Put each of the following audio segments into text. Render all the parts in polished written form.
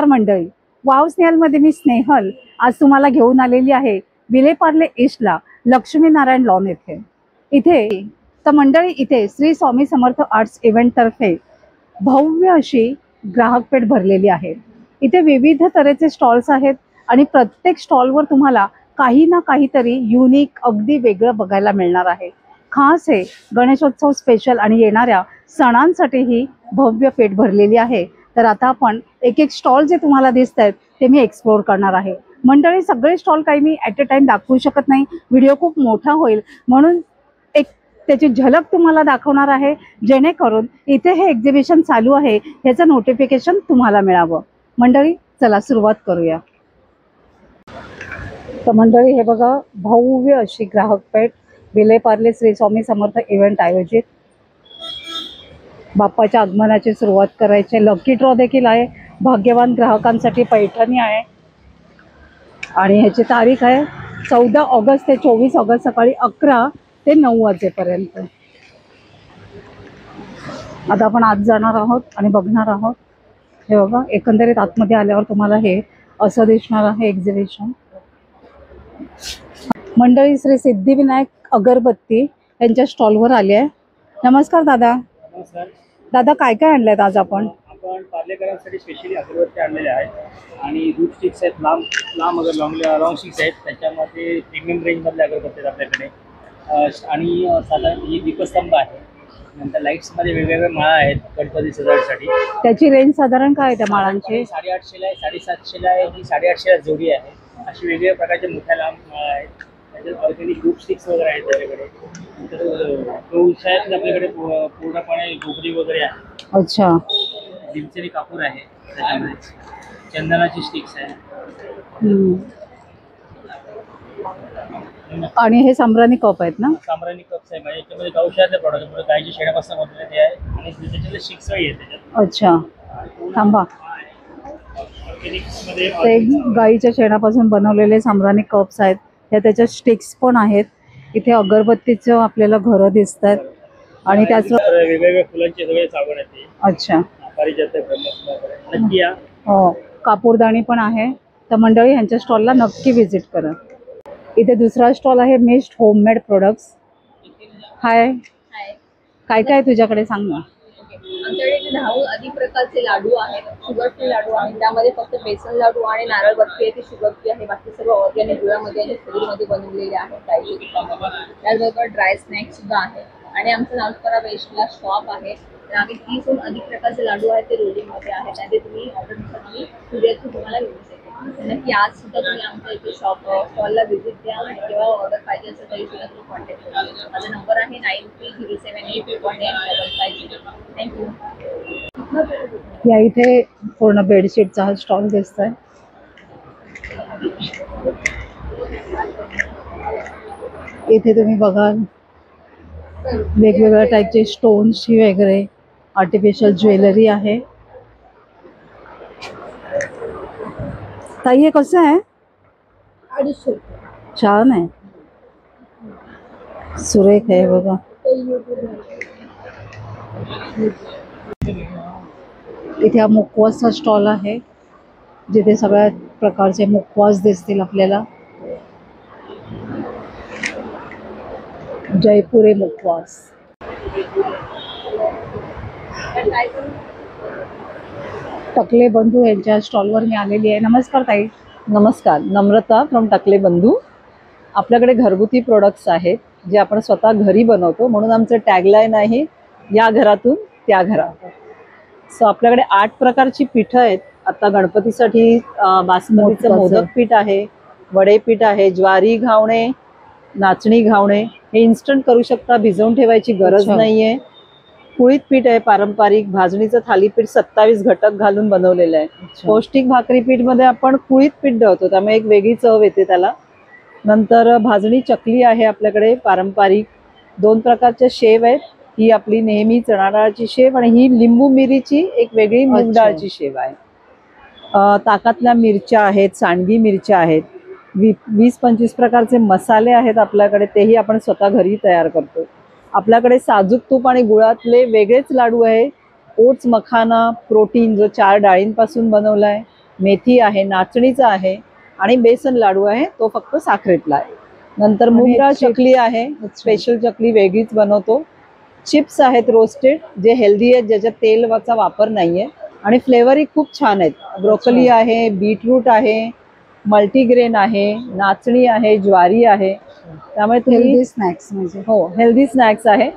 मंडळी, वाव स्नेहलमध्ये मी स्नेहल आज तुम्हाला घेऊन आलेली आहे विलेपार्ले ईस्टला लक्ष्मीनारायण लॉन येथे। इथे मंडळी इथे श्री स्वामी समर्थ आर्ट्स इव्हेंट तर्फे भव्य अशी ग्राहक पेठ भरलेली आहे। इथे विविध तऱ्हेचे स्टॉल्स आहेत आणि प्रत्येक स्टॉलवर तुम्हाला काही ना काहीतरी युनिक अगदी वेगळं बघायला मिळणार आहे। खास हे गणेशोत्सव स्पेशल आणि येणाऱ्या सणांसाठी ही भव्य पेठ भरलेली आहे। तर आता आपण एक एक स्टॉल जे तुम्हाला दिसत आहेत ते मी एक्सप्लोर करणार आहे। मंडळी सगळे स्टॉल काही मी ॲट अ टाइम दाखवू शकत नाही, व्हिडिओ खूप मोठा होईल, म्हणून एक त्याची झलक तुम्हाला दाखवणार आहे, जेणेकरून इथे हे एक्झिबिशन चालू आहे याचं नोटिफिकेशन तुम्हाला मिळावं। मंडळी चला सुरुवात करूया। तर मंडळी हे बघा, भव्य अशी ग्राहक पेठ विलेपार्ले श्री स्वामी समर्थ इव्हेंट आयोजित। बाप्पाच्या आगमनाची सुरुवात करायची, लकी ड्रॉ देखील आहे, भाग्यवान ग्राहकांसाठी पैठणी आहे आणि ह्याची तारीख आहे 14 ऑगस्ट ते 24 ऑगस्ट सकाळी 11 ते 9 वाजेपर्यंत। आता आपण आत जाणार आहोत आणि बघणार आहोत। हे बघा, एकंदरीत आतमध्ये आल्यावर तुम्हाला हे असं दिसणार आहे एक्झिबिशन। मंडळी श्री सिद्धिविनायक अगरबत्ती यांच्या स्टॉलवर आली आहे। नमस्कार दादा। नमस्कार दादा, काय काय आणलेत आज आपण? आपण पार्लेकरांसाठी स्पेशली अगरबत्ती आणलेले आहेत आणि रूट स्टिक्स आहेत, लांब लांब लॉंग स्टिक्स आहेत, त्याच्यामध्ये प्रीमियम रेंजमधले अगरबत्ती आहेत आपल्याकडे। आणि साधारण ही दीपस्तंभ आहे, नंतर लाईट्समध्ये वेगवेगळे माळा आहेत गणपती सजावटीसाठी। त्याची रेंज साधारण काय आहे त्या माळांची? 850ला आहे, 750ला आहे, ही 850ला जोडी आहे। अशी वेगवेगळ्या प्रकारच्या मोठ्या लांब माळा आहेत, त्याच्यात ऑर्गॅनिक रूट स्टिक्स वगैरे आहेत त्याच्याकडे। नंतर उशाळ्यात आपल्याकडे पूर्णपणे गोगरी वगैरे आहे। अच्छा, दिमचेरी कापूर आहे, त्याच्यामध्ये चंदनाची स्टिक्स आहे। आणि हे साम्राणी कप आहेत ना? साम्राणी कप्स आहे, म्हणजे याच्यामध्ये गौशाळेतले प्रॉडक्ट म्हणजे गायच्या शेणापासून बनवलेले ते आहे आणि त्याच्यातले स्टिक्स आहे त्याच्यात। अच्छा, थांबा, ऑर्गॅनिक्समध्ये ते गाईच्या शेणापासून बनवलेले साम्राणी कप्स आहेत, हे त्याच्यात स्टिक्स पण आहेत। इथे अगरबत्तीचं आपल्याला घरं दिसत आहेत आणि त्याचं वेगवेगळ्या फुलांची सगळे साबण आहे। अच्छा, पारिजात वगैरे नक्की या। हो, कापूरदाणी पण आहे। तर मंडळी ह्यांच्या स्टॉलला नक्की व्हिजिट करा। इथे दुसरा स्टॉल आहे मिस्ट होममेड प्रोडक्ट्स। हाय, काय काय तुझ्याकडे सांग ना। आमच्याकडे 10 अधिक प्रकारचे लाडू आहेत, शुगर फ्री लाडू आहेत, त्यामध्ये फक्त बेसन लाडू आणि नारळ बर्फी आहे ती शुगर फ्री आहे, बाकी सर्व ऑर्गॅनिक गुळामध्ये आणि खजूरमध्ये बनवलेले आहेत गाईच्या तुपामध्ये। त्याचबरोबर ड्राय स्नॅक्स सुद्धा आहे आणि आमचं नागपुरा वेस्टला शॉप आहे, तर आम्ही 30हून अधिक प्रकारचे लाडू आहेत ते रोलिंगमध्ये आहेत आणि ते तुम्ही ऑर्डरसाठी कुरिअर तुम्हाला मिळू शकेल। नक्की आज सुद्धा तुम्ही आमच्या इथे स्टॉलला व्हिजिट द्या आणि जेव्हा ऑर्डर पाहिजे असेल तरी सुद्धा तुम्ही कॉन्टॅक्ट करू शकता। माझा नंबर आहे 9307818550। थँक्यू। या इथे पूर्ण बेडशीटचा हा स्टॉल दिसतोय। इथे तुम्ही बघाल वेगवेगळ्या टाईपचे स्टोन्सची वगैरे आर्टिफिशियल ज्वेलरी आहे। ताई, हे कसं आहे? 250। छान आहे, सुरेख आहे बघा। इथे हा मुखवासचा स्टॉल आहे, जिथे सगळ्या प्रकारचे मुखवास दिसतील आपल्याला। जयपुरी मुखवास। टकले बंधू यांच्या स्टॉलवर मी आलेली आहे। नमस्कार ताई। नमस्कार, नम्रता फ्रॉम टकले बंधू। आपल्याकडे घरगुती प्रोडक्ट्स आहेत जे आपण स्वतः घरी बनवतो, म्हणून आमचं टॅगलाईन आहे या घरातून त्या घरात। सो आपल्याकडे 8 प्रकारची पीठं आहेत। आता गणपतीसाठी बासमतीचं मोदक पीठ आहे, वडे पीठ आहे, ज्वारी घावणे, नाचणी घावणे, हे इन्स्टंट करू शकता, भिजवून ठेवायची गरज नाहीये। कुळीत पीठ आहे पारंपरिक, भाजणीचं थालीपीठ 27 घटक घालून बनवलेलं आहे। पौष्टिक भाकरी पीठ मध्ये आपण कुळीत पीठ दळतो, त्यामुळे एक वेगळी चव येते त्याला। नंतर भाजणी चकली आहे आपल्याकडे पारंपरिक। 2 प्रकारच्या शेव आहेत, ही आपली नेहमी चणा डाळची शेव आणि ही लिंबू मिरीची एक वेगळी मूग डाळची शेव आहे। ताकातल्या मिरच्या आहेत, सांडगी मिरच्या आहेत, 20-25 प्रकारचे मसाले आहेत आपल्याकडे, तेही आपण स्वतः घरी तयार करतो। आपल्याकडे साजूक तूप आणि गुळातले वेगळेच लाडू आहे। ओट्स मखाना प्रोटीन जो 4 डाळींपासून बनवला आहे, मेथी आहे, नाचणीचा आहे आणि बेसन लाडू आहे, तो फक्त साखरेतला आहे. नंतर मूग डाळ चकली आहे, स्पेशल चकली वेगळीच बनवतो. चिप्स आहेत रोस्टेड, जे हेल्दी आहेत, ज्याच्यात तेलचा वापर नाहीये आणि फ्लेवरही खूप छान आहेत. ब्रोकली आहे, बीटरूट आहे, मल्टीग्रेन आहे, नाचणी आहे, ज्वारी आहे. त्यामुळे तुम्ही हेल्दी स्नॅक्स म्हणजे. हो, हेल्दी स्नॅक्स आहे.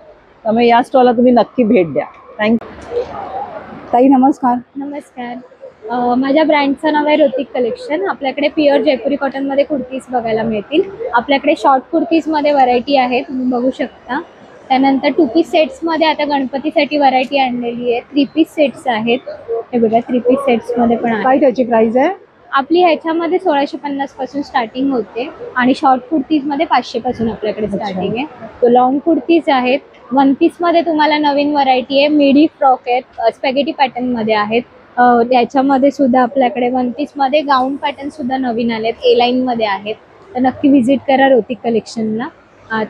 त्यामुळे या स्टॉलला तुम्ही नक्की भेट द्या. थँक्यू. ताई नमस्कार. नमस्कार. माझ्या ब्रँडचं नाव आहे ऋतिक कलेक्शन. आपल्याकडे प्युअर जयपुरी कॉटनमध्ये कुर्तीज बघायला मिळतील. आपल्याकडे शॉर्ट कुर्तीजमध्ये व्हरायटी आहे, तुम्ही बघू शकता. त्यानंतर 2 पीस सेट्समध्ये आता गणपतीसाठी व्हरायटी आणलेली आहे. 3 पीस सेट्स आहेत, हे बघा 3 पीस सेट्समध्ये पण आहे. काय त्याची प्राइस आहे? आपली ह्याच्यामध्ये 1650 पासून स्टार्टिंग होते आणि शॉर्ट कुर्तीजमध्ये 500 पासून आपल्याकडे स्टार्टिंग आहे. तो लॉंग कुर्तीज आहेत. 1 पीसमध्ये तुम्हाला नवीन व्हरायटी आहे. मिडी फ्रॉक आहेत, स्पॅगेटी पॅटर्नमध्ये आहेत. त्याच्यामध्ये सुद्धा आपल्याकडे 1 पीसमध्ये गाऊन पॅटर्न सुद्धा नवीन आलेत, ए लाईनमध्ये आहेत. तर नक्की व्हिजिट करा ऋतिक कलेक्शनला.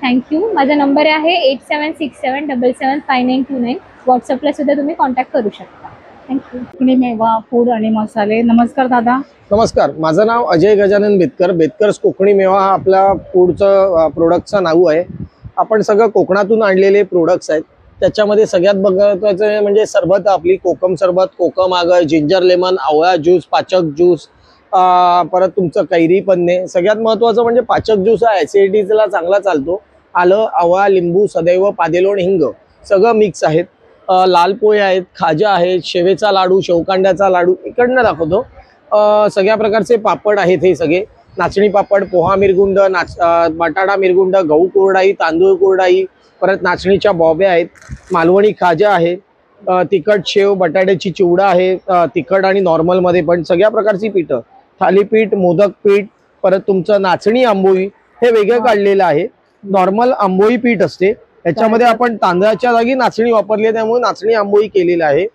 थँक्यू. माझा नंबर आहे 8767775929. व्हॉट्सअपला सुद्धा तुम्ही कॉन्टॅक्ट करू शकता. थँक्यू. कोकणी मेवा फूड आणि मसाले. नमस्कार दादा. नमस्कार, माझं नाव अजय गजानन बेतकर. बेतकर्स कोकणी मेवा हा आपला फूडचं प्रोडक्टचं नाव आहे. आपण सगळं कोकणातून आणलेले प्रोडक्ट्स आहेत. त्याच्यामध्ये सगळ्यात महत्त्वाचं म्हणजे सरबत, आपली कोकम सरबत, कोकम आगर, जिंजर लेमन, आवळा ज्यूस, पाचक ज्यूस, परत तुमचं कैरी पन्ने. सगळ्यात महत्त्वाचं म्हणजे पाचक ज्यूस हा ॲसिडिटीला चांगला चालतो. आलं, आवळा, लिंबू, सदैव, पादेलोण, हिंग सगळं मिक्स आहेत. लाल पोहे आहेत, खाजा आहेत, शेवेचा लाडू, शेवकांड्याचा लाडू. इकडनं दाखवतो. सगळ्या प्रकारचे पापड आहेत. हे सगळे नाचणी पापड, पोहा मिरगुंड, बटाटा मिरगुंड, गहू कुरडाई, तांदूळ कुरडाई, परत नाचणीच्या बॉब्या आहेत, मालवणी खाजा आहे, तिखट शेव, बटाट्याची चिवडा आहे, तिखट आणि नॉर्मलमध्ये पण सगळ्या प्रकारची पीठं, थालीपीठ, मोदक पीठ, परत तुमचं नाचणी आंबोळी हे वेगळं काढलेलं आहे. नॉर्मल आंबोळी पीठ असते, याच्यामध्ये आपण तांदळाच्या जागी नाचणी वापरली आहे, त्यामुळे नाचणी आंबोळी केलेली आहे.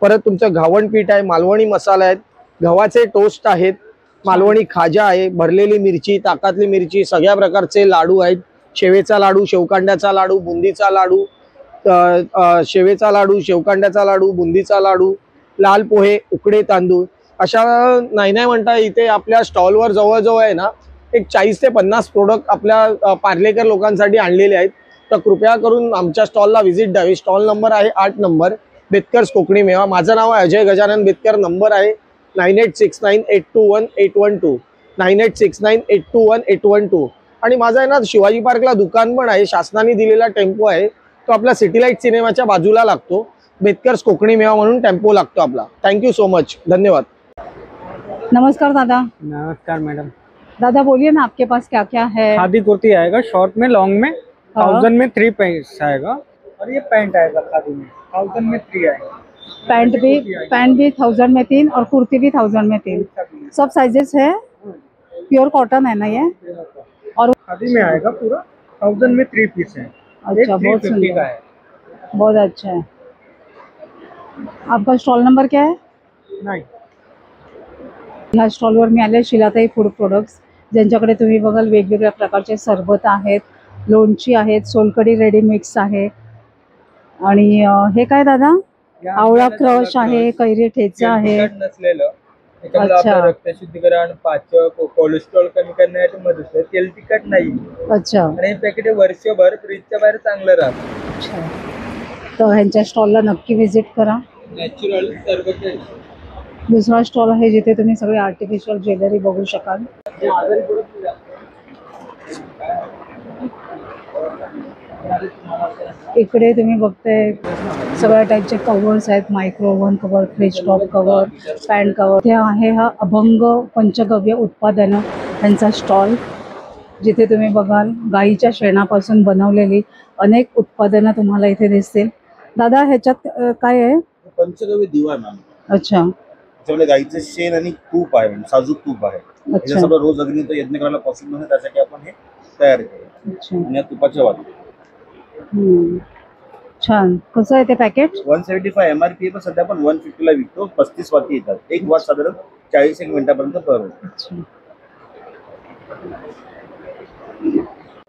परत तुमचं घावण पीठ आहे, मालवणी मसाला आहेत, गव्हाचे टोस्ट आहेत, मालवणी खाजा आहे, भरलेली मिरची, ताकातली मिरची, सगळ्या प्रकारचे लाडू आहेत. शेवेचा लाडू, शेवकांड्याचा लाडू, बुंदीचा लाडू, शेवेचा लाडू, शेवकांड्याचा लाडू, बुंदीचा लाडू, लाल पोहे, उकडे तांदूळ, अशा नाही म्हणता इथे आपल्या स्टॉलवर जवळजवळ आहे ना एक 40 ते 50 प्रोडक्ट आपल्या पार्लेकर लोकांसाठी आणलेले आहेत. तर कृपया करून आमच्या स्टॉलला व्हिजिट द्यावी. स्टॉल नंबर आहे 8 नंबर, बेतकर्स कोकणी मेवा. माझं नाव आहे अजय गजानन बेतकर. नंबर आहे 9869821812, 9869821812. आणि माझं आहे ना शिवाजी पार्कला दुकान पण आहे, शासनाने दिलेला टेम्पो आहे, तो आपला सिटीलाइट सिनेमाच्या बाजूला लागतो. बेतकर्स कोकणी मेवा म्हणून टेम्पो लागतो आपला. थँक्यू सो मच, धन्यवाद. नमस्कार दादा. नमस्कार मैडम। दादा बोलिए ना, आपके पास क्या क्या है? खादी कुर्ती आएगा, शॉर्ट में, लॉन्ग में 1000 में 3 पीस आएगा, और ये पैंट आएगा खादी में 1000 में 3 आएगा। पैंट भी 1000 में 3 और कुर्ती भी 1000 में 3, सब साइजेस है, प्योर कॉटन है ना ये? और खादी में आएगा पूरा 1000 में 3 पीस है। अच्छा, बहुत 350 सुंदर का है। बहुत अच्छा है। आपका स्टॉल नंबर क्या है? नहीं, ह्या स्टॉलवर मी आले शिलाताई फूड प्रोडक्ट्स, ज्यांच्याकडे तुम्ही बघाल वेगवेगळ्या प्रकारचे सरबत आहेत, लोणची आहेत, सोलकढी रेडी मिक्स आहे. आणि हे काय दादा? आवळा क्रश आहे, कैरी ठेचा आहे. नसलेलं त्याच्यामुळे अच्छा. आपलं रक्त शुद्धीकरण, पाचक, कोलेस्ट्रॉल कमी करण्यासाठी मदत होते. तेल तिखट नाही अच्छा आणि हे पॅकेट वर्षभर फ्रीजच्या बाहेर चांगलं राहतं. अच्छा. तर ह्यांच्या स्टॉलला नक्की व्हिजिट करा. नॅचरल सरबत आहे. दुसरा स्टॉल आहे जिथे तुम्ही सगळे आर्टिफिशियल ज्वेलरी बघू शकाल. इकडे तुम्ही बघताय सगळ्या टाईपचे कवर्स आहेत, micro oven cover, fridge top cover, pan cover. हे आहे हा अभंग पंचगव्य उत्पादनं यांचा स्टॉल, जिथे तुम्ही बघाल गाईच्या शेणापासून बनवलेली अनेक उत्पादनं तुम्हाला इथे दिसतील. दादा ह्याच्यात काय आहे? पंचगव्य दिवा आहे मॅम. अच्छा त्याच्यामध्ये गाईचं शेण आणि तूप आहे, म्हणजे साजूक तूप आहे. हे अच्छा सगळं रोज अग्नीत यज्ञ करायला पॉसिबल नाही, त्यासाठी आपण हे तयार केलं. अच्छा. आणि या तुपाच्या वाटी छान. कसं आहे ते पॅकेट? 175 MRP, पण सध्या आपण 150 ला विकतो. 35 वाटी येतात. एक वाट साधारण 40 मिनिटापर्यंत भरतो. अच्छा.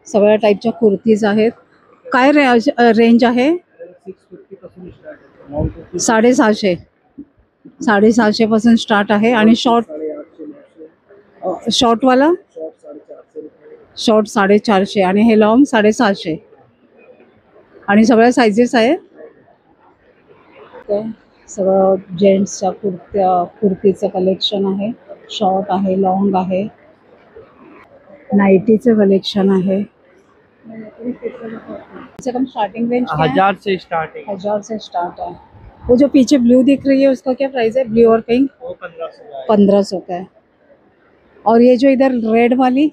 सगळ्या टाईपच्या कुर्तीज आहेत. काय रेंज आहे? 650 पासून स्टार्ट आहे. 650. 750 पासून स्टार्ट आहे आणि शॉर्टवाला शॉर्ट 450 आणि हे लॉंग 650 आणि सगळ्या सायझेस आहेत. सगळं जेंट्सच्या कुर्तीचं कलेक्शन आहे. शॉर्ट आहे, लॉंग आहे, नाइटीचं कलेक्शन है. कम स्टार्टिंग रेंज 1000 से स्टार्टिंग. 1000 से स्टार्ट है. वो जो पीछे ब्लू दिख रही है उसका क्या प्राइस है? ब्लू और पिंक 1500 का है. और ये जो इधर रेड वाली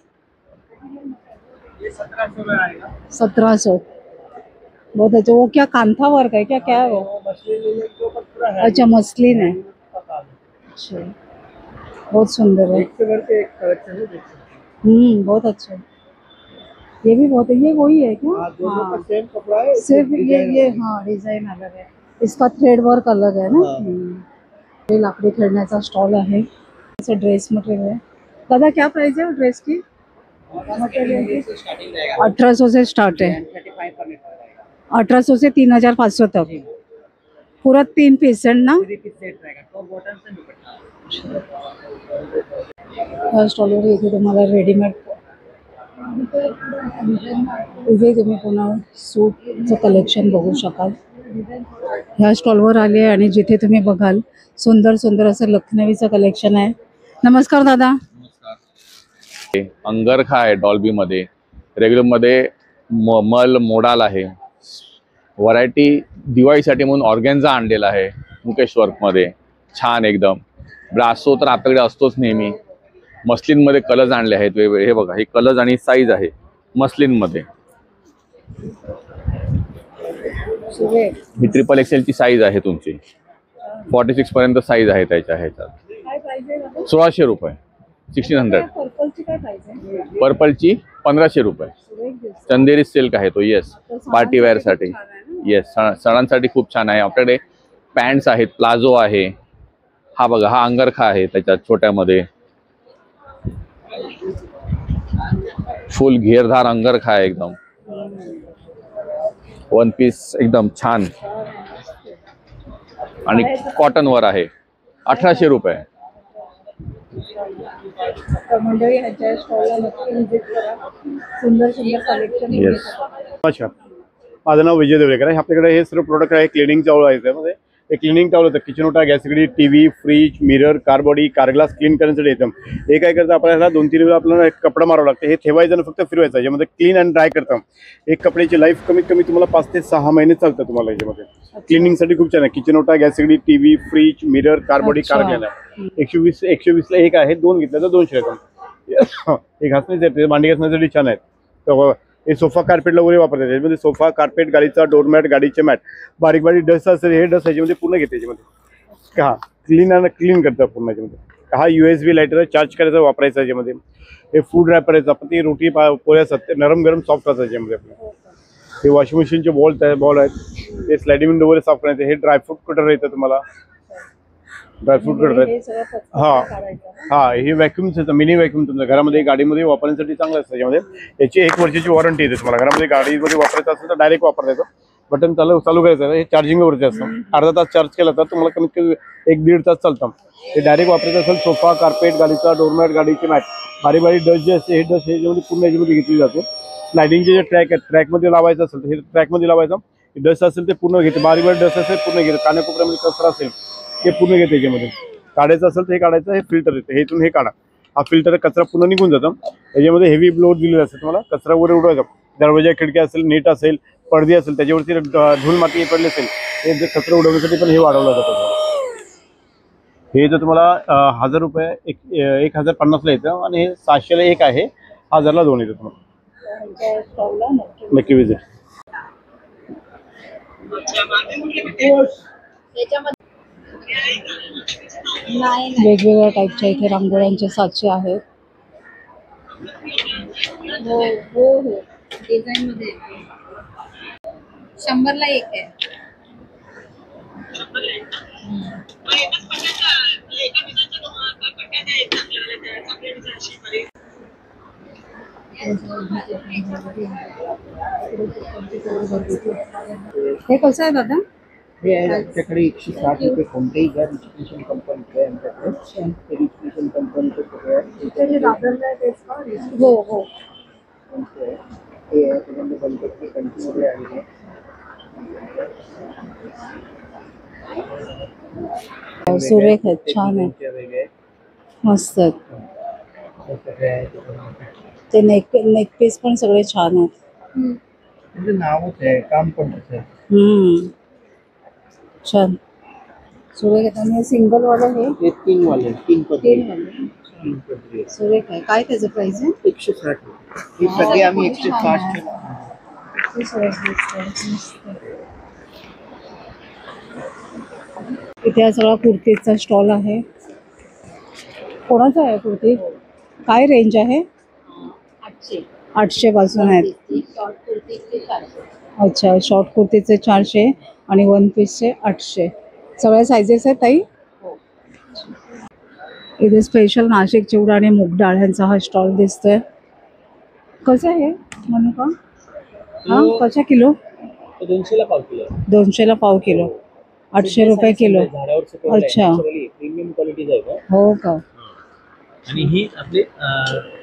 ये 1700 में आएगा. 1700. बहुत अच्छा. वो क्या कांथा वर्क है क्या क्या है वो? अच्छा मसलिन है. अच्छा बहुत सुंदर है. बहुत अच्छा. ये भी बहुत है. ये वही है क्या? हाँ सेम कपड़ा है. सिर्फ ये हाँ डिजाइन अलग है. इसका थ्रेड वर्क अलग है ना. ये लाकड़ी खेळण्याचा स्टॉल आहे. असं ड्रेस मटेरियल है. दादा क्या प्राइस है वो ड्रेस की? 1800 से स्टार्ट है. 1800 से 3500 तक. पूरा 3 पीस है ना. स्टॉलवर इथे तुम्हाला रेडीमेड इथे तुम्ही पुन्हा सूटचं कलेक्शन बघू शकाल. ह्या स्टॉलवर आले आणि जिथे तुम्ही बघाल सुंदर सुंदर असं लखनवीचं कलेक्शन आहे. नमस्कार दादा. अंगरखा आहे डॉल्बी मध्ये. रेग्युलर मध्ये मल मोडाल आहे. व्हरायटी दिवाळीसाठी म्हणून ऑर्गॅन्झा आणलेला आहे मुकेश वर्क मध्ये. छान एकदम. ब्रासो तर आपल्याकडे असतोच नेहमी. मस्लिन मध्ये कलर्स आणले आहेत वेगवेगळे. हे बघा, हे कलर्स आणि साईज आहे मस्लिन मध्ये. ही ट्रिपल एक्सेल ची साईज आहे तुमची. 46 पर्यंत साईज आहे त्याच्या ह्याच्यात. 1600 रुपये. 1600. पर्पलची 1500 रुपये. चंदेरी सिल्क आहे तो. येस पार्टी वेअर साठी. येस सणांसाठी खूप छान आहे. आपल्याकडे पॅन्ट्स आहेत, प्लाझो आहे. हा बघा, हा अंगरखा आहे त्याच्यात छोट्यामध्ये. फुल घेरदार अंगरखा आहे एकदम. वन पीस एकदम छान आणि कॉटन वर आहे. 1800 रुपये. मंडळी ह्याच्या स्टॉलला नक्की व्हिजिट करा. सुंदर सुंदर कलेक्शन. येस. अच्छा, माझं नाव विजय देवरेकर आहे. आपल्याकडे हे सर्व प्रोडक्ट आहे. क्लिनिंग टॉवल आहे. त्यामध्ये एक क्लिनिंग टॉवल होतं. किचन ओटा, गॅस शेगडी, TV, fridge, mirror, car body, car glass clean करण्यासाठी येतं. हे काय करतं, आपल्याला 2-3 वेळा आपल्याला कपडा मारावं लागतं. हे ठेवायचं आणि फक्त फिरवायचं. याच्यामध्ये क्लीन आणि ड्राय करतं. एक कपड्याची लाईफ कमीत कमी तुम्हाला 5 ते 6 महिने चालतं तुम्हाला. याच्यामध्ये क्लिनिंगसाठी खूप छान आहे. किचन ओटा, गॅस शेगडी, TV, fridge, mirror, car body, car गेला. 120 ला एक आहे. 2 घेतलं तर 200 येतं. हे घासण्यासाठी, भांडी घासण्यासाठी छान आहेत. तर हे सोफा कार्पेटला वगैरे वापरतात. याच्यामध्ये सोफा, कार्पेट, गाडीचा डोरमॅट, गाडीचे मॅट, बारीक बारीक डस्ट असेल हे डस्ट याच्यामध्ये पूर्ण घेते. याच्यामध्ये हा क्लीन करतं पूर्ण. याच्यामध्ये हा USB लायटर चार्ज करायचा वापरायचा. याच्यामध्ये हे फूड रॅपर आहे. चपाती, रोटी, पोळ्या असतात नरम गरम सॉफ्ट असतात. याच्यामध्ये आपल्या हे वॉशिंग मशीनचे बॉल आहेत. हे स्लायडिंग विंडो वगैरे साफ करायचे. हे ड्रायफ्रूट कटर येतं तुम्हाला. ड्रायफ्रूट कटर आहेत. हा हे व्हॅक्यूम्स येतं. मिनी व्हॅक्यूम तुमच्या घरामध्ये गाडीमध्ये वापरण्यासाठी चांगलं असतं. त्याच्यामध्ये याची 1 वर्षाची वॉरंटी येते तुम्हाला. घरामध्ये गाडीमध्ये वापरायचं असेल तर डायरेक्ट वापरता येतं. बटन चालू करायचं. हे चार्जिंगवरती असतं. अर्धा तास चार्ज केला तर तुम्हाला कमीत कमी 1-1.5 तास चालतं. हे डायरेक्ट वापरायचं असेल सोफा, कार्पेट, गाडीचा डोरमॅट, गाडीचे मॅट, बारीक बारीक डस्ट जे असते हे डस्ट याच्यामध्ये पूर्ण याच्यामध्ये घेतली जाते. स्लायडिंगचे जे ट्रॅक आहेत ट्रॅकमध्ये लावायचं असेल तर हे ट्रॅकमध्ये लावायचं. डस्ट असेल ते पूर्ण घेते. बारीक बारीक डस्ट असेल पूर्ण घेते. कानाकोपऱ्यामध्ये कचरा असेल हे पूर्ण घेते. याच्यामध्ये काढायचं असेल तर हे काढायचं. हे फिल्टर येतं. हे इथून हे काढा. हा फिल्टर कचरा पूर्ण निघून जातं. याच्यामध्ये हेवी ब्लोअर दिलेलं असतं तुम्हाला. कचरा वगैरे उडवायचा. दरवाजा, खिडक्या असेल, नेट असेल, पडदे असेल त्याच्यावरती धूळ माती पडली असेल हे जर कचरा उडवण्यासाठी पण हे वाढवलं जातं. हे जर तुम्हाला 1000 रुपये 1050ला येतं आणि हे 700ला एक आहे. 1000ला 2 येतं तुम्हाला. नक्की विजिट. वेगवेगळ्या टाईपच्या इथे रांगोळ्यांचे साचे आहेत. हो डिझाईन मध्ये 100ला एक आहे. हे कसं आहे दादा? हे आहे आमच्याकडे 160 रुपये कोणत्याही घ्या रिजिस्ट्रेशन कंपनीचं आहे आमच्याकडे. ते रिजिस्ट्रेशन कंपनीचं सगळं आहे. हो हो. हे आहे त्याच्यामध्ये बंदरचे कंटिन्यू आहे. सुरेख आहेत, छान आहे, वेगळे मस्त आहेत. सगळे आहे. ते नेक पीस पण सगळे छान आहेत. म्हणजे नावच आहे, काम पण तसं आहे. छान सुरेख आहेत. आणि सिंगल वाला हे 3 वाले 3 पदरी. सुरेख आहे. काय त्याचं प्राइस आहे? 160 रुपये. हे सगळे आम्ही 160 केलं. इथे हा सगळा कुर्तीचा स्टॉल आहे. कोणाचा आहे कुर्ती? काय रेंज आहे? 800 पासून आहेत. अच्छा, शॉर्ट कुर्तीचे 400 आणि वन पीसचे 800. सगळ्या सायझेस आहेत ताई. इथे स्पेशल नाशिक चिवडा आणि मूग डाळ ह्यांचा हा स्टॉल दिसतोय. कसं आहे मनुका? हा कशा किलो? 200 ला पाव किलो. 200 ला पाव किलो, 800 रुपये किलो. अच्छा, प्रीमियम क्वालिटीचा आहे का? हो का? आणि ही आपले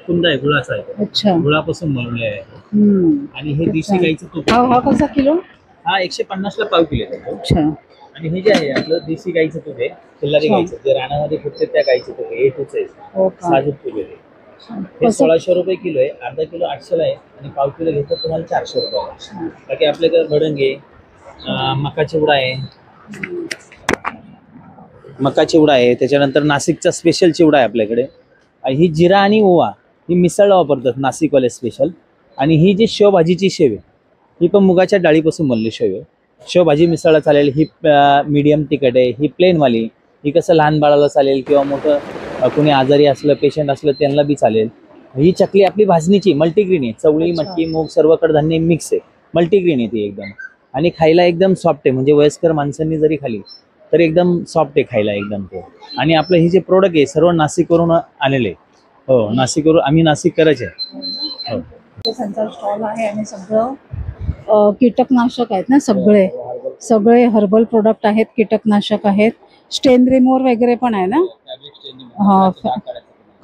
कुंदा आहे, गुळाचा आहे. अच्छा, गुळापासून बनवले आहे. आणि हे देशी गाईचं तूप. हा कसा किलो? हा 150 ला पाव किलो आहे. अच्छा. आणि हे जे आहे आपलं देशी गाईचं तूप आहे, खिल्लारी गाईचं, जे रानामध्ये फुटते त्या गाईचं तूप आहे. A2 आहे, हो का? साजूक तूप आहे. हे 1600 रुपये किलो आहे. अर्धा किलो 800 ला आहे आणि पाव किलो घेतलं तुम्हाला 400 रुपये. बाकी आपल्याकडे भडंगे, मका चिवडा आहे, मका चिवडा आहे. त्याच्यानंतर नाशिकचा स्पेशल चिवडा आहे आपल्याकडे. ही जिरा आणि ओवा ही मिसळला वापरतात नाशिकवाले स्पेशल. आणि ही जी शेवभाजीची शेव आहे ही पण मुगाच्या डाळीपासून बनली शेव आहे. शेवभाजी मिसळला चालेल. ही मीडियम तिखट आहे. ही प्लेनवाली, ही कसं लहान बाळाला चालेल किंवा मोठं कुणी आजारी असलं, पेशंट असलं त्यांना बी चालेल. ही चकली आपली भाजणीची मल्टीग्रेन आहे. चवळी, मटकी, मूग सर्व कडधान्य मिक्स आहे. मल्टीग्रेन आहे ती एकदम. आणि खायला एकदम सॉफ्ट आहे. म्हणजे वयस्कर माणसांनी जरी खाली तर एकदम सॉफ्ट आहे खायला एकदम ते. आणि आपलं हे जे प्रोडक्ट आहे सर्व नाशिकवरून आलेले. हो, नाशिकवरून. आम्ही नाशिककरच आहे. हो, त्यांचा स्टॉल आहे आणि सगळं कीटकनाशक आहेत ना. सगळे हर्बल प्रोडक्ट आहेत, कीटकनाशक आहेत. स्टेन रिमूव्हर वगैरे पण आहे ना. हा,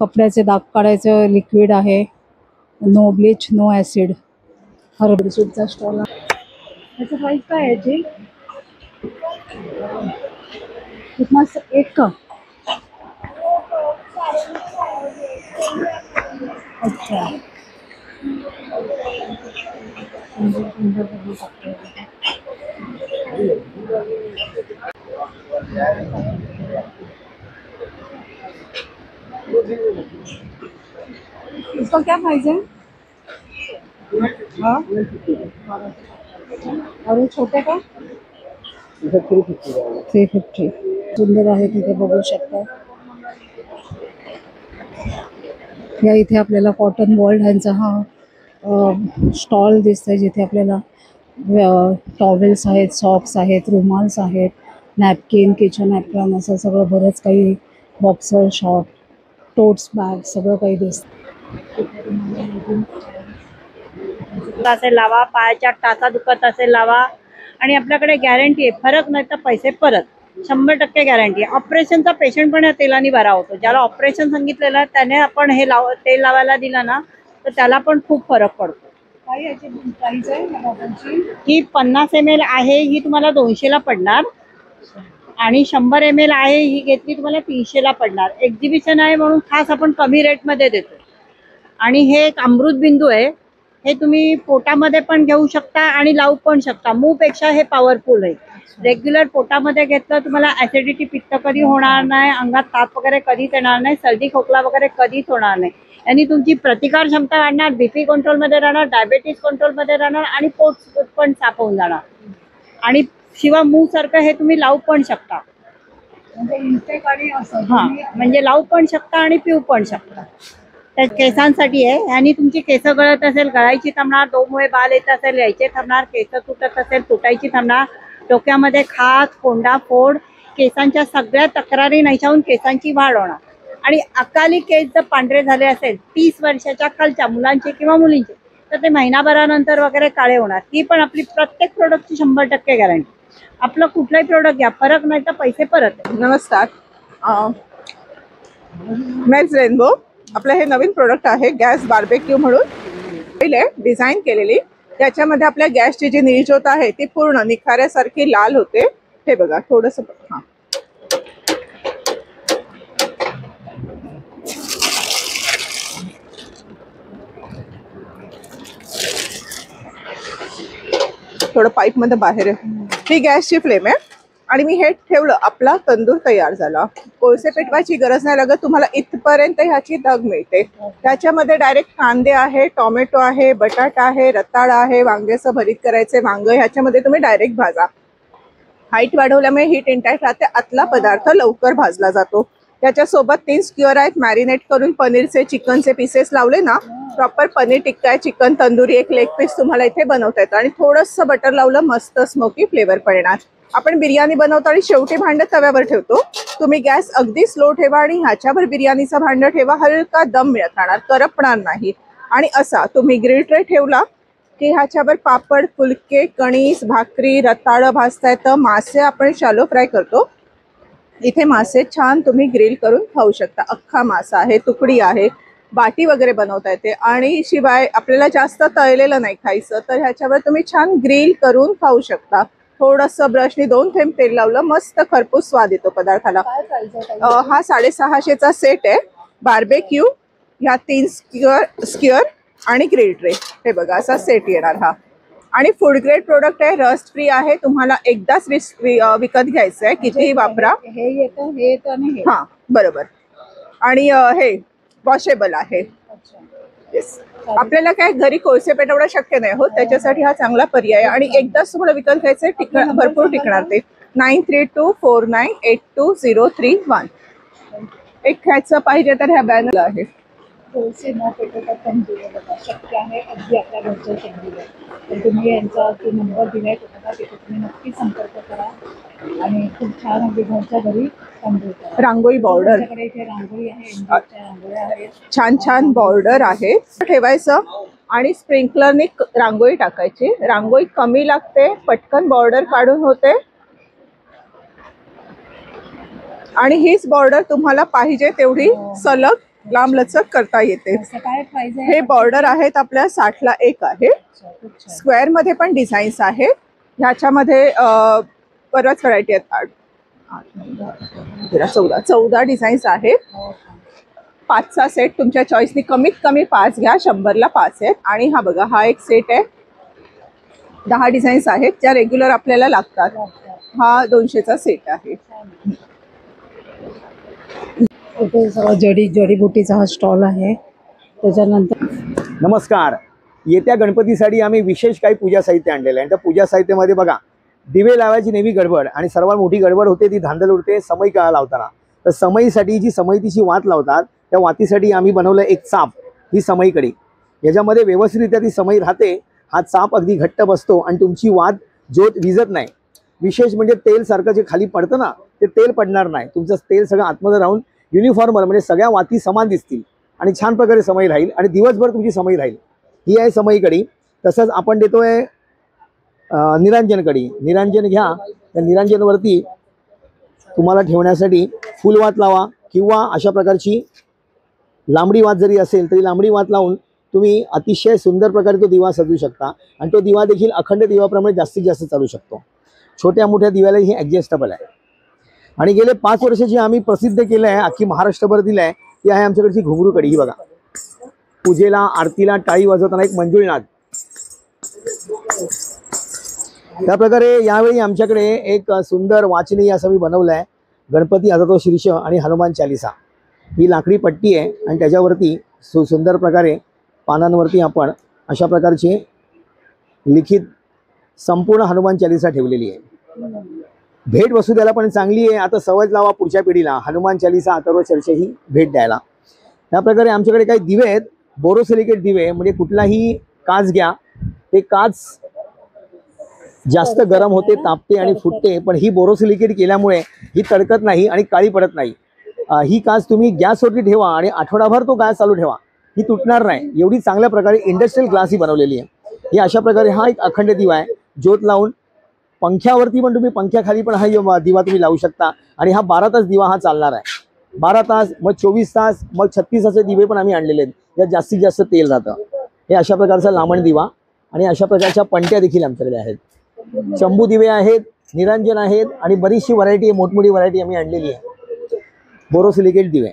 कपड्याचे दाग काढायचं लिक्विड आहे. No bleach, no acid. Herbal सूटचा स्टॉल आहे. त्याचं प्राइस काय आहे जी? कितना एक का? अच्छा, इसका क्या प्राइस है? हाँ, और ये छोटे का 350. सुंदर आहे. तिथे बघू शकता. या इथे आपल्याला कॉटन वर्ल्ड ह्यांचा हा स्टॉल दिसतोय, जिथे आपल्याला टॉवेल्स आहेत, सॉक्स आहेत, रुमाल्स आहेत, नॅपकिन, किचन नॅपकिन, असं सगळं बरंच काही, बॉक्सर, शॉर्ट, टोट्स बॅग, सगळं काही दिसतं. असेल लावा, पायाच्या टाचा दुखत असेल लावा. आणि आपल्याकडे गॅरंटी आहे, फरक नाही तर पैसे परत. 100% गॅरंटी आहे. ऑपरेशनचा पेशंट पण या तेलाने बरा होतो. ज्याला ऑपरेशन सांगितलेलं त्याने आपण हे तेल लावायला दिलं ना तर त्याला पण खूप फरक पडतो. काय याची प्राइस आहे या बॉटलची? ही 50 ml आहे, ही तुम्हाला 200 ला पडणार. आणि 100 ml आहे, ही घेतली तुम्हाला 300 ला पडणार. एक्झिबिशन आहे म्हणून खास आपण कमी रेटमध्ये देतो. आणि हे एक अमृत बिंदू आहे. हे तुम्ही पोटामध्ये पण घेऊ शकता आणि लावू पण शकता. मूवपेक्षा हे पॉवरफुल आहे. रेग्युलर पोटामध्ये घेतलं तुम्हाला ऍसिडिटी, पित्त कधी होणार नाही, अंगात ताप वगैरे कधीच येणार नाही, सर्दी खोकला वगैरे कधीच होणार नाही. आणि तुमची प्रतिकार क्षमता वाढणार, बीपी कंट्रोलमध्ये राहणार, डायबेटीस कंट्रोलमध्ये राहणार आणि पोट पण साफ होऊन जाणार. आणि शिवाय मूव सारखं हे तुम्ही लावू पण शकता. म्हणजे इंटेक आणि असं. हां, म्हणजे लावू पण शकता आणि पिऊ पण शकता. त्या केसांसाठी आहे. आणि तुमची केस गळत असेल, गळायची थांबणार, डोमुळे बाल येत असेल यायचे थांबणार, केस तुटत असेल तुटायची थांबणार, डोक्यामध्ये खाज, कोंडा, फोड, केसांच्या सगळ्या तक्रारी नाहीशाहून केसांची वाढ होणार. आणि अकाली केस जर पांढरे झाले असेल 30 वर्षाच्या खालच्या मुलांचे किंवा मुलींचे तर ते महिनाभरानंतर वगैरे काळे होणार. ही पण आपली प्रत्येक प्रोडक्टची 100% गॅरंटी. आपलं कुठलाही प्रोडक्ट घ्या, फरक नाही तर पैसे परत आहे. नमस्कार, मेल्स रेनबो आपलं हे नवीन प्रोडक्ट आहे गॅस बार्बेक्यू म्हणून. पहिले डिझाईन केलेली, त्याच्यामध्ये आपल्या गॅसची जी निळज्योत आहे ती पूर्ण निखाऱ्यासारखी लाल होते. हे बघा थोडंसं, हां थोडं पाईप मध्ये बाहेर आहे. ही गॅसची फ्लेम आहे आणि मी हे ठेवलं, आपला तंदूर तयार झाला. कोळसे पेटवायची गरज नाही लागत तुम्हाला, इथपर्यंत ह्याची धग मिळते. त्याच्यामध्ये डायरेक्ट कांदे आहे, टोमॅटो आहे, बटाटा आहे, रताळा आहे, वांग्याचं भरीत करायचे वांग ह्याच्यामध्ये तुम्ही डायरेक्ट भाजा. हाईट वाढवल्यामुळे हीट इंटॅक्ट राहते, आतला पदार्थ लवकर भाजला जातो. त्याच्यासोबत 3 स्क्युअर आहेत मॅरिनेट करून पनीरचे, चिकनचे पीसेस लावले ना, प्रॉपर पनीर टिक्का आहे, चिकन तंदुरी, एक लेग पीस तुम्हाला इथे बनवता येतं. आणि थोडंसं बटर लावलं, मस्त स्मोकी फ्लेवर पण येणार. आपण बिर्याणी बनवतो आणि शेवटी भांडं तव्यावर ठेवतो. तुम्ही गॅस अगदी स्लो ठेवा आणि ह्याच्यावर बिर्याणीचा भांडं ठेवा, हलका दम मिळत राहणार, करपणार नाही. आणि असा तुम्ही ग्रिल ट्रे ठेवला की ह्याच्यावर पापड, फुलके, कणीस, भाकरी, रताळं भाजता येतं. मासे आपण शॅलो फ्राय करतो, इथे मासे छान तुम्ही ग्रिल करून खाऊ शकता. अख्खा मासा आहे, तुकडी आहे, बाटी वगैरे बनवता येते. आणि शिवाय आपल्याला जास्त तळलेलं नाही खायचं तर ह्याच्यावर तुम्ही छान ग्रिल करून खाऊ शकता. थोडंसं ब्रशनी 2 थेंब तेल लावलं, मस्त खरपूस स्वाद येतो पदार्थाला. हा 650चा सेट आहे बार्बेक्यू. ह्या 3 स्क्युअर आणि ग्रिल ट्रे, हे बघा असा सेट येणार हा. आणि फूड ग्रेड प्रोडक्ट आहे, रस्ट फ्री आहे, तुम्हाला एकदाच विकत घ्यायचं आहे, कितीही वापरा. हे येतं आणि हे, हां बरोबर. आणि हे वॉशेबल आहे. येस, आपल्याला काय घरी कोळसे पेटवणं शक्य नाही होत, त्याच्यासाठी हा चांगला पर्याय आहे. आणि एकदाच तुम्हाला विकत घ्यायचं, भरपूर टिकणार ते. 9324982031. एक घ्यायचं पाहिजे तर ह्या बॅनरला आहे. कोळसे न पेटवता तंदूर बघा, शक्य आहे अगदी आपल्या घरच्या शेंडीवर. तर तुम्ही यांचा जो नंबर दिलाय तुम्हाला, तिथे तुम्ही नक्की संपर्क करा आणि खूप छान अगदी घरच्या घरी तंदूर करा. रांगोळी बॉर्डर, आमच्याकडे इथे रांगोळी आहे, इंडियाच्या रांगोळ्या आहेत, छान छान बॉर्डर आहे. ठेवायचं आणि स्प्रिंकलरने रांगोळी टाकायची. रांगोळी कमी लागते, पटकन बॉर्डर काढून होते. आणि हीच बॉर्डर तुम्हाला पाहिजे तेवढी सलग लांब लचक करता येते. काय प्राइस आहे? हे बॉर्डर आहेत आपल्या 60ला एक आहे. स्क्वेअर मध्ये पण डिझाईन्स आहेत. ह्याच्यामध्ये बऱ्याच व्हरायटी आहेत. 14 डिझाईन्स आहेत. 5चा सेट तुमच्या चॉईसनी, कमीत कमी 5 घ्या, 100ला 5 आहेत. आणि हा बघा, हा एक सेट आहे, 10 डिझाईन्स आहेत ज्या रेग्युलर आपल्याला लागतात. हा 200चा सेट आहे. इथे सगळं जडीबुटीचा हा स्टॉल आहे. त्याच्यानंतर नमस्कार, येत्या गणपतीसाठी आम्ही विशेष काही पूजा साहित्य आणलेलं आहे. त्या पूजा साहित्यामध्ये बघा, दिवे लावायची नेहमी गडबड आणि सर्वात मोठी गडबड होते ती धांदल उडते समई काळा लावताना. तर समईसाठी जी समईतीची वात लावतात त्या वातीसाठी आम्ही बनवलं एक चाप, ही समईकडी. याच्यामध्ये व्यवस्थितरित्या ती समई राहते, हा चाप अगदी घट्ट बसतो आणि तुमची वात ज्योत विजत नाही. विशेष म्हणजे तेल सारखं जे खाली पडतं ना, ते तेल पडणार नाही. तुमचं तेल सगळं आतमध्ये राहून युनिफॉर्म म्हणजे सगळ्या वाती समान दिसतील आणि छान प्रकारे समई राहील आणि दिवसभर तुमची समई राहील. ही आहे समईकडी. तसंच आपण देतोय निरांजन कडी. निरांजन घ्या, त्या निरांजनवरती तुम्हाला ठेवण्यासाठी फुलवात लावा किंवा अशा प्रकारची लांबडी वात जरी असेल तरी लांबडी वात लावून तुम्ही अतिशय सुंदर प्रकारे तो दिवा सजवू शकता आणि तो दिवा देखील अखंड दिवाप्रमाणे जास्तीत जास्त चालू शकतो. छोट्या मोठ्या दिव्याला ही ॲडजस्टेबल आहे. आणि गेले 5 वर्ष जी आम्ही प्रसिद्ध केलं आहे, अख्खी महाराष्ट्रभर दिलं आहे, ती आहे आमच्याकडची घुंगरू कडी. ही बघा, पूजेला आरतीला टाळी वाजवताना एक मंजुळनाद. त्याप्रकारे यावेळी आमच्याकडे एक सुंदर वाचनीय असं मी बनवलं आहे, गणपती आता तो शीर्ष आणि हनुमान चालिसा. ही लाकडी पट्टी आहे आणि त्याच्यावरती सुंदर प्रकारे पानांवरती आपण अशा प्रकारचे लिखित संपूर्ण हनुमान चालिसा ठेवलेली आहे. भेट वस्तू द्यायला पण चांगली आहे. आता सवय लावा पुढच्या पिढीला हनुमान चालिसा, अथर्व चर्चे ही भेट द्यायला. त्या प्रकारे आमच्याकडे काही दिवे आहेत, बोरोसिलिकेट दिवे. म्हणजे कुठलाही काच घ्या, ते काच जास्त गरम होते, तापते आणि फुटते, पण ही बोरोसिलिकेट केल्यामुळे ही तडकत नाही आणि काळी पडत नाही. ही काच तुम्ही गॅसवरती ठेवा आणि आठवडाभर तो गॅस चालू ठेवा, ही तुटणार नाही. एवढी चांगल्या प्रकारे इंडस्ट्रियल ग्लास ही बनवलेली आहे. ही अशा प्रकारे हा एक अखंड दिवा आहे, ज्योत लावून पंख्यावरती पण तुम्ही पंख्याखाली पण हा दिवा तुम्ही लावू शकता आणि हा 12 तास दिवा हा चालणार आहे. 12 तास, मग 24 तास, मग 36 असे दिवे पण आम्ही आणलेले आहेत ज्यात जास्तीत जास्त तेल जातं. हे अशा प्रकारचा लांबण दिवा आणि अशा प्रकारच्या पणत्या देखील आमच्याकडे आहेत. चंबू दिवे आहेत, निरंजन आहेत आणि बरीचशी व्हरायटी आहे, मोठमोठी व्हरायटी आम्ही आणलेली आहे. बोरोसिलिकेट दिवे.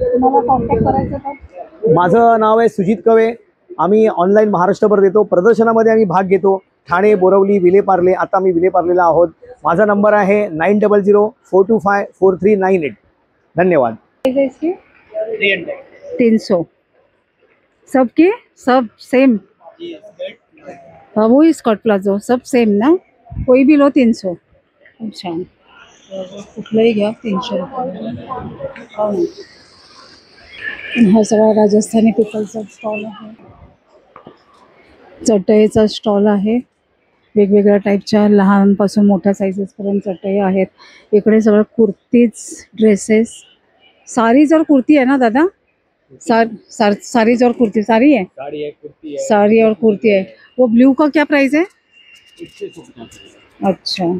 तुम्हाला कॉन्टॅक्ट करायचं तर माझं नाव आहे सुजित कवे. आम्ही ऑनलाईन महाराष्ट्रभर देतो. प्रदर्शनामध्ये आम्ही भाग घेतो. ठाणे, बोरवली, विलेपार्ले. आता आम्ही विलेपार्लेला आहोत. माझा नंबर आहे 9004254398. धन्यवाद. 300 सबके सब सेम. हाँ वही स्कर्ट प्लाझो सब सेम ना, कोई भी लो 300. खूप छान. कुठलंही घ्या 300 रुपये. हा सगळा राजस्थानी पिकलचा स्टॉल आहे. चटईचा स्टॉल आहे. वेगवेगळ्या टाईपच्या लहानपासून मोठ्या साईजेसपर्यंत चटई आहेत. इकडे सगळं कुर्तीज, ड्रेसेस, सारीज और कुर्ती है ना दादा? सारीज और कुर्ती. साड़ी है, साड़ी और कुर्ती है. वो ब्लू का क्या प्राइस है? अच्छा,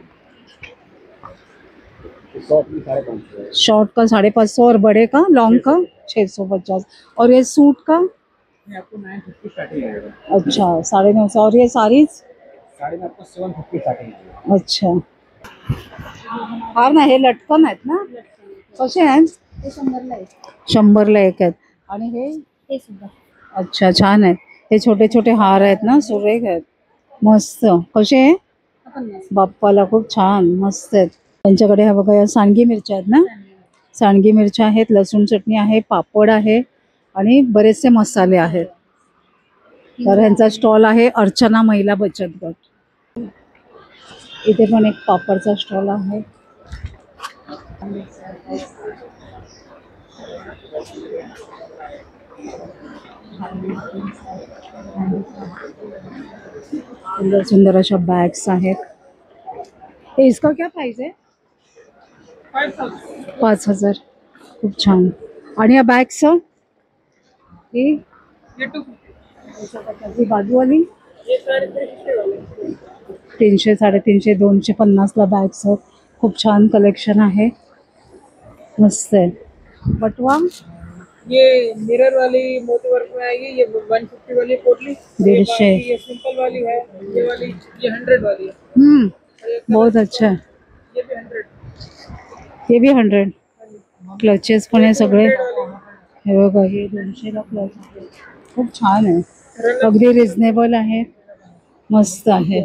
शॉर्ट का 550 और बड़े का, लॉन्ग का 650. और ये सूट का आपको 950 स्टार्टिंग आएगा. अच्छा 950. और ये साड़ीज साड़ी में आपको 750 स्टार्टिंग आएगा. अच्छा. हार ना, हे लटकन आहेत ना, कसे आहेत? 100ला एक आहेत. आणि हे सुद्धा अच्छा छान आहेत. हे छोटे छोटे हार आहेत ना, सुरेख आहेत, मस्त. कसे आहे? बाप्पाला खूप छान, मस्त आहेत. त्यांच्याकडे हा बघा, या सांडगी मिरच्या आहेत ना, सांडगी मिरच्या आहेत, लसूण चटणी आहे, पापड आहे आणि बरेचसे मसाले आहेत. तर ह्यांचा स्टॉल आहे अर्चना महिला बचत गट. इथे पण एक पापडचा स्टॉल आहे. सुंदर सुंदर अशा बॅग्स आहेत. इसका क्या प्राइस है? 5000. खूप छान. आणि या बॅग्स ही बाजूवाली 300, 350, 250ला बॅग्स आहेत. खूप छान कलेक्शन आहे, मस्त आहे. बटवा ये मिरर वाली मोती वर्क में आएगी. ये 150 वाली पोटली, 150. ये सिंपल वाली है, ये वाली ये 100 वाली है. बहुत अच्छा है. ये भी 100. ये भी 100. क्लचेस पण आहे सगळे. हे बघा, हे 200ला क्लच आहे. खूप छान आहे, अगदी रिझनेबल आहे, मस्त आहे.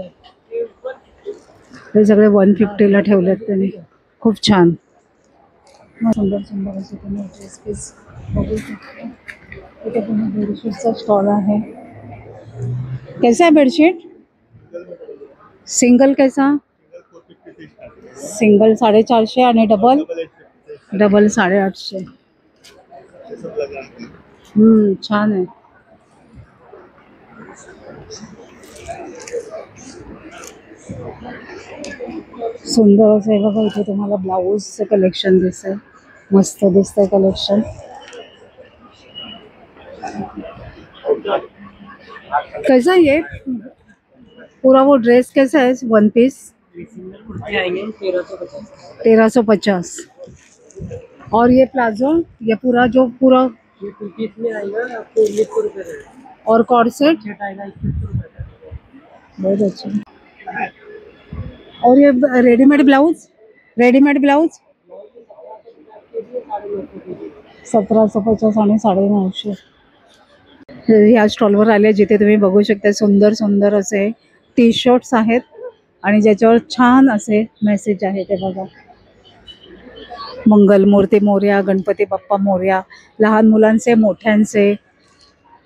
हे सगळे 150ला ठेवलेत त्यांनी. खूप छान, सुंदर सुंदर असे तुम्ही ड्रेस पीस बघू शकता. इथे पुन्हा बेडशीटचा स्टॉल आहे. कैसा है बेडशीट? सिंगल कैसा? सिंगल 450 आणि डबल 850. छान आहे. सुंदर असं आहे बघा. इथे तुम्हाला ब्लाऊजचं कलेक्शन दिसेल, मस्त दिसतंय कलेक्शन. कैसा ये पूरा वो ड्रेस कैसा है? 1 पीस 1350. और ये प्लाजो, ये पूरा जो पूरा 2 पीस में आएगा आपको 1900 रुपये. और कॉर्सेट आएगा 2100 रुपये. बहुत अच्छा. और ये रेडीमेड ब्लाउज 1750 आणि 950. ह्या स्टॉलवर आले जिथे तुम्ही बघू शकता सुंदर सुंदर असे टी शर्ट्स आहेत आणि ज्याच्यावर छान असे मेसेज आहे. ते बघा, मंगल मूर्ती मोरया, गणपती बाप्पा मोरया. लहान मुलांचे, मोठ्यांचे.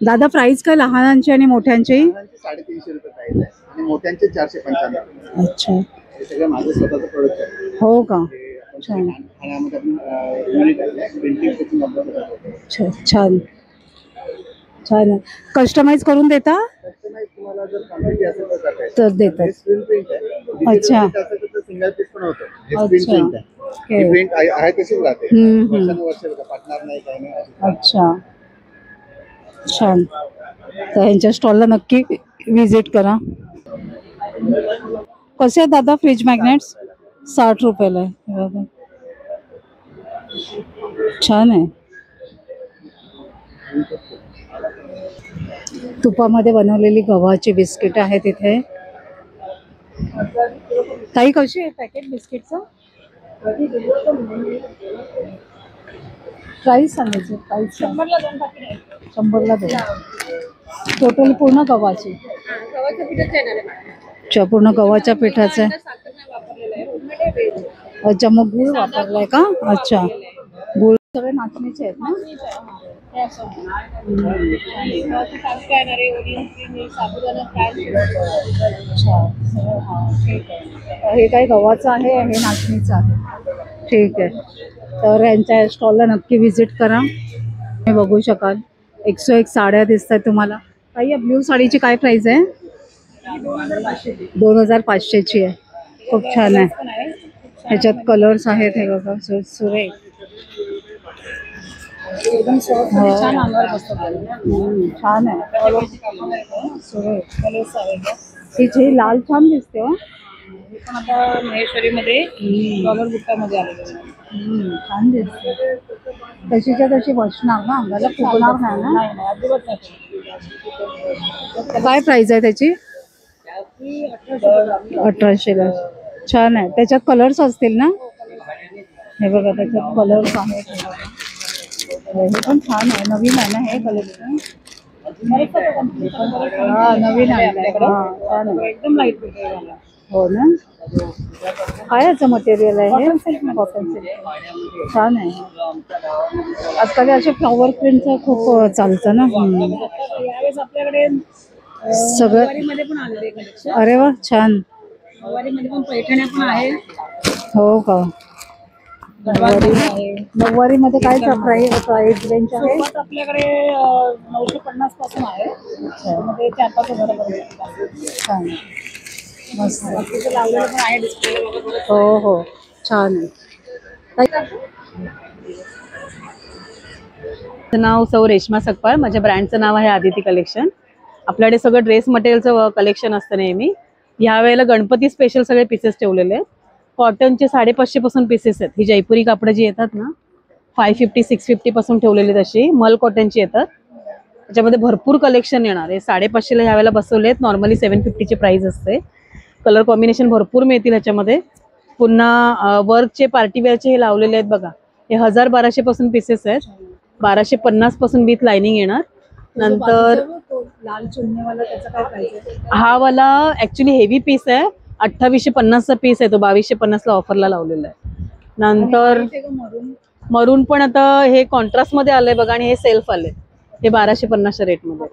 दादा प्राइस काय लहानांची आणि मोठ्यांची? 350 रुपये प्राइस आहे आणि मोठ्यांचे 495. अच्छा, हे सगळं माझं स्वतःचं प्रोडक्ट आहे. हो का? छान ठाण्यामध्ये आपण युनिट आहे, प्रिंटिंग पासून छान छान. कस्टमाइज करून देता? कस्टमाइज तुम्हाला जर क्वांटिटी असेल तर देतात. स्क्रीन प्रिंट आहे. अच्छा. सिंगल पीस पण होतं. अच्छा. प्रिंट आहे. Okay. प्रिंट आहे तशीच राहते. वर्षानुवर्ष फाटणार नाही, काही नाही. अच्छा, छान. तर ह्यांच्या स्टॉलला नक्की विजिट करा. कसे आहेत दादा फ्रीज मॅग्नेट्स? 60 रुपयाला आहे. हे बघा. छान आहे. तुपामध्ये बनवलेली गव्हाची बिस्किट आहेत इथे. ताई कशी आहे पॅकेट बिस्किटचं? प्राइस सांगायचं. प्राइस 100ला 2 पाकिट आहे. 100ला 2. टोटल पूर्ण गव्हाची. गव्हाचं पीठच येणार आहे मॅडम. अच्छा, पूर्ण गव्हाच्या पिठाचं आहे. साखर नाही वापरलेलं आहे. पूर्ण ते वेज. अच्छा, मग गुळ वापरलाय का? अच्छा, गुळ सगळे नाचणीचे आहेत ना? हे असं गव्हाचं टास्क येणार आहे. ओरियन क्रीम, साबुदाणा फ्राय. अच्छा, ठीक आहे. हे काय गव्हाचं आहे, हे नाचणीचं आहे. ठीक आहे. तर यांच्या स्टॉलला नक्की व्हिजिट करा. तुम्ही बघू शकाल 101 साड्या दिसत आहेत तुम्हाला. ताई, या ब्ल्यू साडीची काय प्राइस आहे? 2500ची आहे. खूप छान आहे. ह्याच्यात कलर्स आहेत. हे बघा, सुरेख. एकदम सॉफ्ट आणि छान अंगावर बसतं. छान आहे. सुरेख कलर्स आहेत. तिची लाल छान दिसते. हो, हे पण आता महेश्वरीमध्ये डॉलर बुट्ट्यामध्ये आलेलं आहे. छान दिसते. तशीच्या तशी बसणार ना, अंगाला फुगणार नाही ना? नाही, अजिबात नाही. काय प्राइस आहे त्याची? 1800ला. छान आहे. त्याच्यात कलर्स असतील ना? हे बघा, त्याच्यात कलर्स आहेत. हे पण छान आहे. नवीन आहे ना हे कलेक्शन? हा, नवीन आहे. छान आहे. एकदम लाईट वेट आहे. हो ना? काय याचं मटेरियल आहे? Cotton silk. छान आहे. आजकाल असे फ्लॉवर प्रिंटचं खूप चालतं ना. यावेळेस आपल्याकडे सगळं नऊवारीमध्ये पण आलेले कलेक्शन. अरे वा, छान. नऊवारीमध्ये पण पैठण्या पण आहे. हो का? नऊवारी मध्ये काय प्राइस रेंज आहे? सुरुवात आपल्याकडे 950 पासून आहे. त्यामध्ये 4-5 हजारापर्यंत. छान, मस्त. बाकीचं लावलेलं पण आहे डिस्प्लेला वगैरे. हो हो, छान आहे. नाव सौ रेश्मा सकपाळ. माझ्या ब्रँडचं नाव आहे आदिती कलेक्शन. आपल्याकडे सगळं ड्रेस मटेरियलचं कलेक्शन असतं नेहमी. ह्या वेळेला गणपती स्पेशल सगळे पीसेस ठेवलेले आहेत. कॉटनचे 550 पासून पीसेस आहेत. ही जयपुरी कापडं जी येतात ना, 550-650 पासून ठेवलेली तशी मल कॉटनची येतात. त्याच्यामध्ये भरपूर कलेक्शन येणार आहे. 550ला ह्या वेळेला बसवले आहेत. नॉर्मली 750ची प्राइस असते. कलर कॉम्बिनेशन भरपूर मिळतील ह्याच्यामध्ये. पुन्हा वर्कचे पार्टीवेअरचे हे लावलेले आहेत बघा. हे 1000-1200 पासून पीसेस आहेत. 1250 पासून विथ लाइनिंग येणार. नंतर लाल चुन्नीवाला त्याचा काय प्राइस आहे? हा वाला ऍक्च्युली हेवी पीस आहे. 2850चा पीस आहे. तो 2250ला ऑफरला लावलेला आहे. नंतर मरून पण आता हे कॉन्ट्रास्ट मध्ये आलंय बघा. आणि हे सेल्फ आले. हे 1250च्या रेटमध्ये.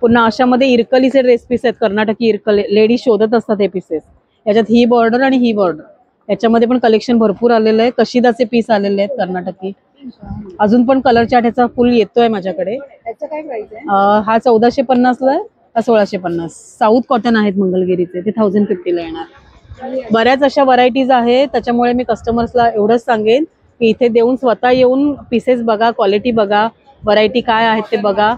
पुन्हा अशामध्ये इरकलीचे ड्रेस पीस आहेत. कर्नाटकी इरकली लेडीज शोधत असतात हे पीसेस. याच्यात ही बॉर्डर आणि ही बॉर्डर. याच्यामध्ये पण कलेक्शन भरपूर आलेलं आहे. कशिदाचे पीस आलेले आहेत कर्नाटकी. अजून पण कलर चार्ट ह्याचा फुल येतोय माझ्याकडे. त्याचा काय प्राइस आहे? हा 1450ला आहे. हा 1650. साऊथ कॉटन आहेत मंगलगिरीचे. ते 1050ला येणार. बऱ्याच अशा व्हरायटीज आहेत. त्याच्यामुळे मी कस्टमर्सला एवढंच सांगेन की इथे देऊन स्वतः येऊन पीसेस बघा, क्वालिटी बघा, व्हरायटी काय आहेत ते बघा.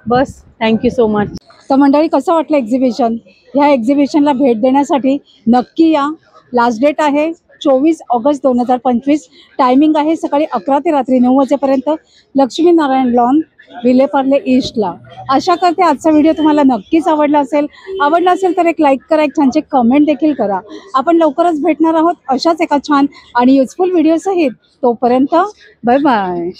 बस, थँक्यू सो मच. तर मंडळी, कसं वाटलं एक्झिबिशन? ह्या एक्झिबिशनला भेट देण्यासाठी नक्की या. लास्ट डेट आहे 24 ऑगस्ट 2025. टायमिंग आहे सकाळी 11 ते रात्री 9 वाजेपर्यंत. लक्ष्मीनारायण लॉन, विलेपार्ले ईस्टला. आशा करते आजचा व्हिडिओ तुम्हाला नक्कीच आवडला असेल तर एक लाईक करा, एक छानचे कमेंट देखील करा. आपण लवकरच भेटणार आहोत अशाच एका छान आणि युजफुल व्हिडिओ सहित. तोपर्यंत बाय बाय.